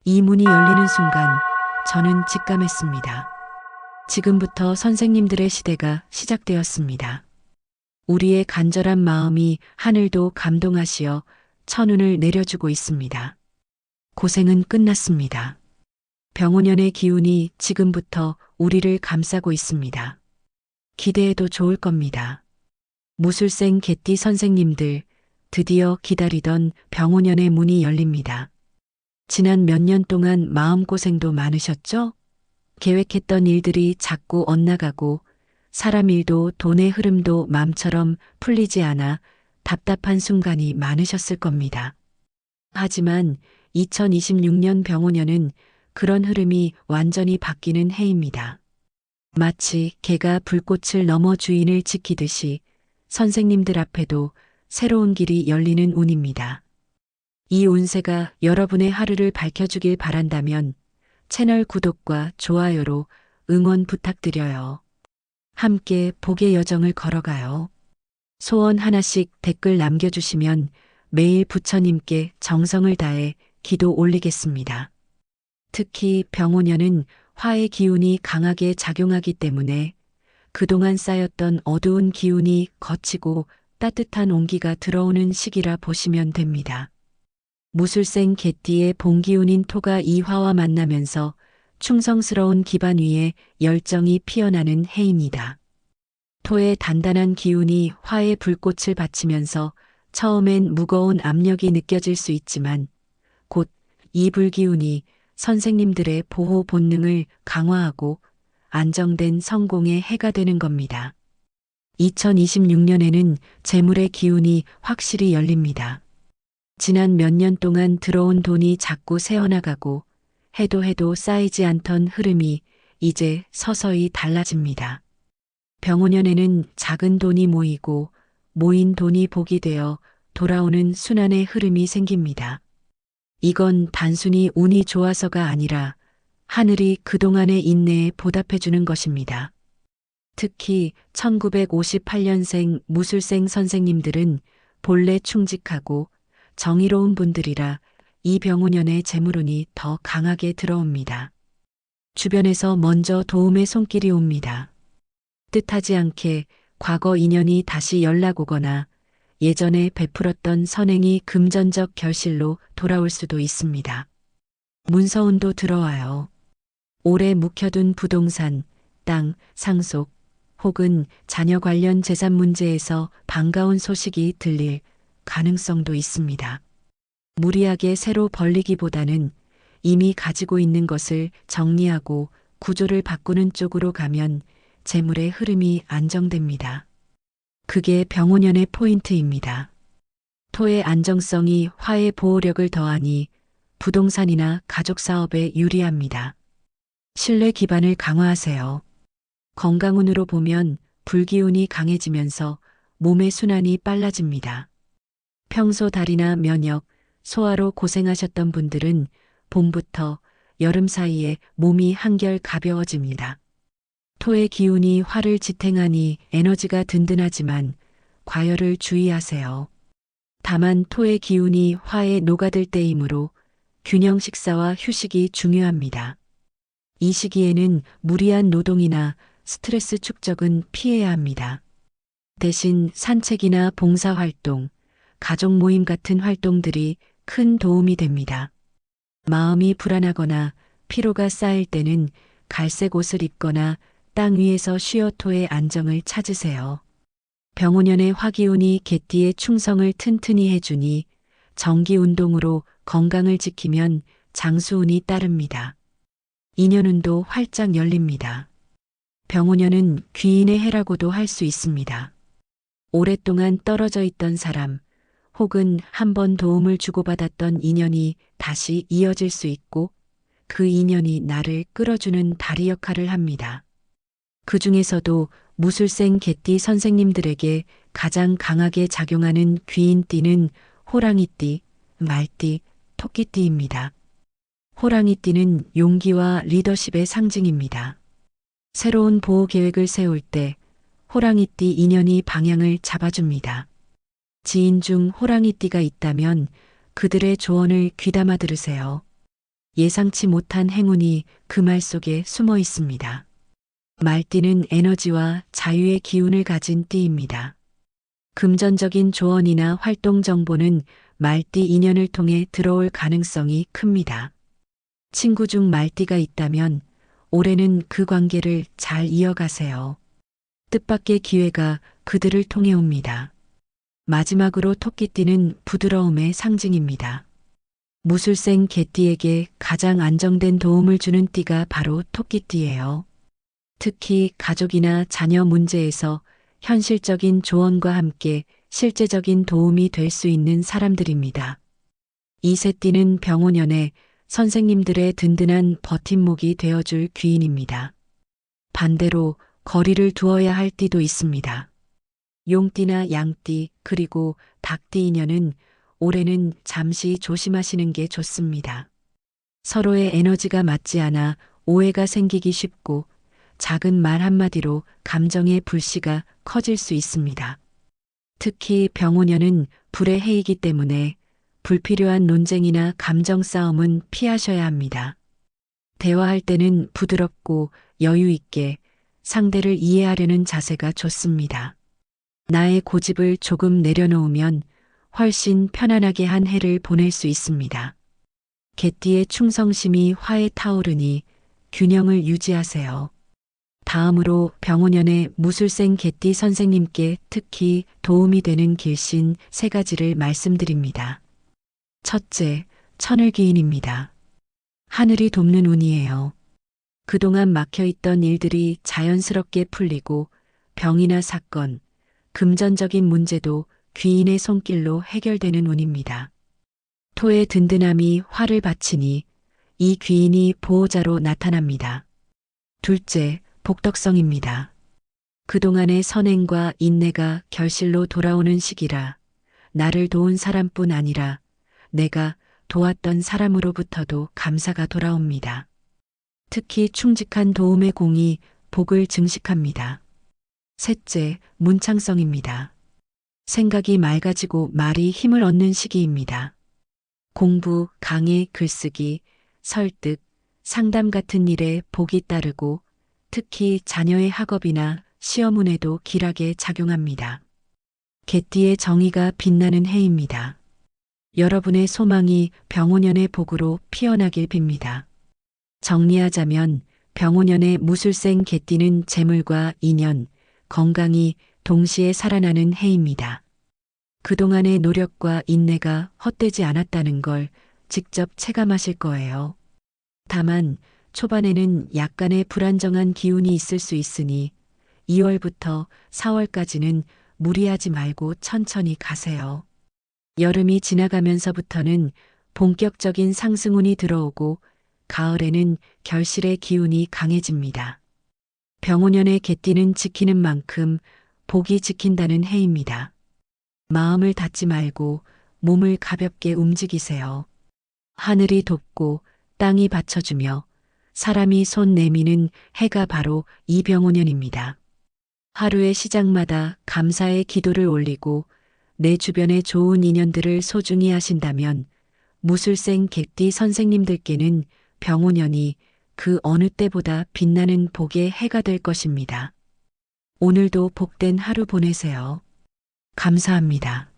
이 문이 열리는 순간 저는 직감했습니다. 지금부터 선생님들의 시대가 시작되었습니다. 우리의 간절한 마음이 하늘도 감동하시어 천운을 내려주고 있습니다. 고생은 끝났습니다. 병원연의 기운이 지금부터 우리를 감싸고 있습니다. 기대해도 좋을 겁니다. 무술생 개띠 선생님들, 드디어 기다리던 병원연의 문이 열립니다. 지난 몇 년 동안 마음고생도 많으셨죠? 계획했던 일들이 자꾸 엇나가고 사람 일도 돈의 흐름도 마음처럼 풀리지 않아 답답한 순간이 많으셨을 겁니다. 하지만 2026년 병원연은 그런 흐름이 완전히 바뀌는 해입니다. 마치 개가 불꽃을 넘어 주인을 지키듯이 선생님들 앞에도 새로운 길이 열리는 운입니다. 이 운세가 여러분의 하루를 밝혀주길 바란다면 채널 구독과 좋아요로 응원 부탁드려요. 함께 복의 여정을 걸어가요. 소원 하나씩 댓글 남겨주시면 매일 부처님께 정성을 다해 기도 올리겠습니다. 특히 병오년은 화의 기운이 강하게 작용하기 때문에 그동안 쌓였던 어두운 기운이 걷히고 따뜻한 온기가 들어오는 시기라 보시면 됩니다. 무술생 개띠의 본기운인 토가 이 화와 만나면서 충성스러운 기반 위에 열정이 피어나는 해입니다. 토의 단단한 기운이 화의 불꽃을 받치면서 처음엔 무거운 압력이 느껴질 수 있지만 곧 이 불기운이 선생님들의 보호 본능을 강화하고 안정된 성공의 해가 되는 겁니다. 2026년에는 재물의 기운이 확실히 열립니다. 지난 몇 년 동안 들어온 돈이 자꾸 새어나가고 해도 쌓이지 않던 흐름이 이제 서서히 달라집니다. 병오년에는 작은 돈이 모이고 모인 돈이 복이 되어 돌아오는 순환의 흐름이 생깁니다. 이건 단순히 운이 좋아서가 아니라 하늘이 그동안의 인내에 보답해주는 것입니다. 특히 1958년생 무술생 선생님들은 본래 충직하고 정의로운 분들이라 이 병오년의 재물운이 더 강하게 들어옵니다. 주변에서 먼저 도움의 손길이 옵니다. 뜻하지 않게 과거 인연이 다시 연락 오거나 예전에 베풀었던 선행이 금전적 결실로 돌아올 수도 있습니다. 문서운도 들어와요. 오래 묵혀둔 부동산, 땅, 상속, 혹은 자녀 관련 재산 문제에서 반가운 소식이 들릴 가능성도 있습니다. 무리하게 새로 벌리기보다는 이미 가지고 있는 것을 정리하고 구조를 바꾸는 쪽으로 가면 재물의 흐름이 안정됩니다. 그게 병오년의 포인트입니다. 토의 안정성이 화의 보호력을 더하니 부동산이나 가족 사업에 유리합니다. 신뢰 기반을 강화하세요. 건강운으로 보면 불기운이 강해지면서 몸의 순환이 빨라집니다. 평소 다리나 면역, 소화로 고생하셨던 분들은 봄부터 여름 사이에 몸이 한결 가벼워집니다. 토의 기운이 화를 지탱하니 에너지가 든든하지만 과열을 주의하세요. 다만 토의 기운이 화에 녹아들 때이므로 균형 식사와 휴식이 중요합니다. 이 시기에는 무리한 노동이나 스트레스 축적은 피해야 합니다. 대신 산책이나 봉사활동, 가족 모임 같은 활동들이 큰 도움이 됩니다. 마음이 불안하거나 피로가 쌓일 때는 갈색 옷을 입거나 땅 위에서 쉬어 토의 안정을 찾으세요. 병오년의 화기운이 개띠의 충성을 튼튼히 해주니 정기운동으로 건강을 지키면 장수운이 따릅니다. 인연운도 활짝 열립니다. 병오년은 귀인의 해라고도 할 수 있습니다. 오랫동안 떨어져 있던 사람 혹은 한 번 도움을 주고받았던 인연이 다시 이어질 수 있고 그 인연이 나를 끌어주는 다리 역할을 합니다. 그 중에서도 무술생 개띠 선생님들에게 가장 강하게 작용하는 귀인띠는 호랑이띠, 말띠, 토끼띠입니다. 호랑이띠는 용기와 리더십의 상징입니다. 새로운 보호 계획을 세울 때 호랑이띠 인연이 방향을 잡아줍니다. 지인 중 호랑이띠가 있다면 그들의 조언을 귀담아 들으세요. 예상치 못한 행운이 그 말 속에 숨어 있습니다. 말띠는 에너지와 자유의 기운을 가진 띠입니다. 금전적인 조언이나 활동 정보는 말띠 인연을 통해 들어올 가능성이 큽니다. 친구 중 말띠가 있다면 올해는 그 관계를 잘 이어가세요. 뜻밖의 기회가 그들을 통해 옵니다. 마지막으로 토끼띠는 부드러움의 상징입니다. 무술생 개띠에게 가장 안정된 도움을 주는 띠가 바로 토끼띠예요. 특히 가족이나 자녀 문제에서 현실적인 조언과 함께 실제적인 도움이 될 수 있는 사람들입니다. 이세띠는 병오년에 선생님들의 든든한 버팀목이 되어줄 귀인입니다. 반대로 거리를 두어야 할 띠도 있습니다. 용띠나 양띠 그리고 닭띠 인연은 올해는 잠시 조심하시는 게 좋습니다. 서로의 에너지가 맞지 않아 오해가 생기기 쉽고 작은 말 한마디로 감정의 불씨가 커질 수 있습니다. 특히 병오년은 불의 해이기 때문에 불필요한 논쟁이나 감정 싸움은 피하셔야 합니다. 대화할 때는 부드럽고 여유 있게 상대를 이해하려는 자세가 좋습니다. 나의 고집을 조금 내려놓으면 훨씬 편안하게 한 해를 보낼 수 있습니다. 개띠의 충성심이 화에 타오르니 균형을 유지하세요. 다음으로 병오년의 무술생 개띠 선생님께 특히 도움이 되는 길신 3가지를 말씀드립니다. 첫째, 천을귀인입니다. 하늘이 돕는 운이에요. 그동안 막혀있던 일들이 자연스럽게 풀리고 병이나 사건, 금전적인 문제도 귀인의 손길로 해결되는 운입니다. 토의 든든함이 화를 바치니 이 귀인이 보호자로 나타납니다. 둘째, 복덕성입니다. 그동안의 선행과 인내가 결실로 돌아오는 시기라 나를 도운 사람뿐 아니라 내가 도왔던 사람으로부터도 감사가 돌아옵니다. 특히 충직한 도움의 공이 복을 증식합니다. 셋째, 문창성입니다. 생각이 맑아지고 말이 힘을 얻는 시기입니다. 공부, 강의, 글쓰기, 설득, 상담 같은 일에 복이 따르고 특히 자녀의 학업이나 시험운에도 길하게 작용합니다. 개띠의 정의가 빛나는 해입니다. 여러분의 소망이 병오년의 복으로 피어나길 빕니다. 정리하자면 병오년의 무술생 개띠는 재물과 인연, 건강이 동시에 살아나는 해입니다. 그동안의 노력과 인내가 헛되지 않았다는 걸 직접 체감하실 거예요. 다만 초반에는 약간의 불안정한 기운이 있을 수 있으니 2월부터 4월까지는 무리하지 말고 천천히 가세요. 여름이 지나가면서부터는 본격적인 상승운이 들어오고 가을에는 결실의 기운이 강해집니다. 병오년의 개띠는 지키는 만큼 복이 지킨다는 해입니다. 마음을 닫지 말고 몸을 가볍게 움직이세요. 하늘이 돕고 땅이 받쳐주며 사람이 손 내미는 해가 바로 이 병오년입니다. 하루의 시작마다 감사의 기도를 올리고 내 주변의 좋은 인연들을 소중히 하신다면 무술생 개띠 선생님들께는 병오년이 그 어느 때보다 빛나는 복의 해가 될 것입니다. 오늘도 복된 하루 보내세요. 감사합니다.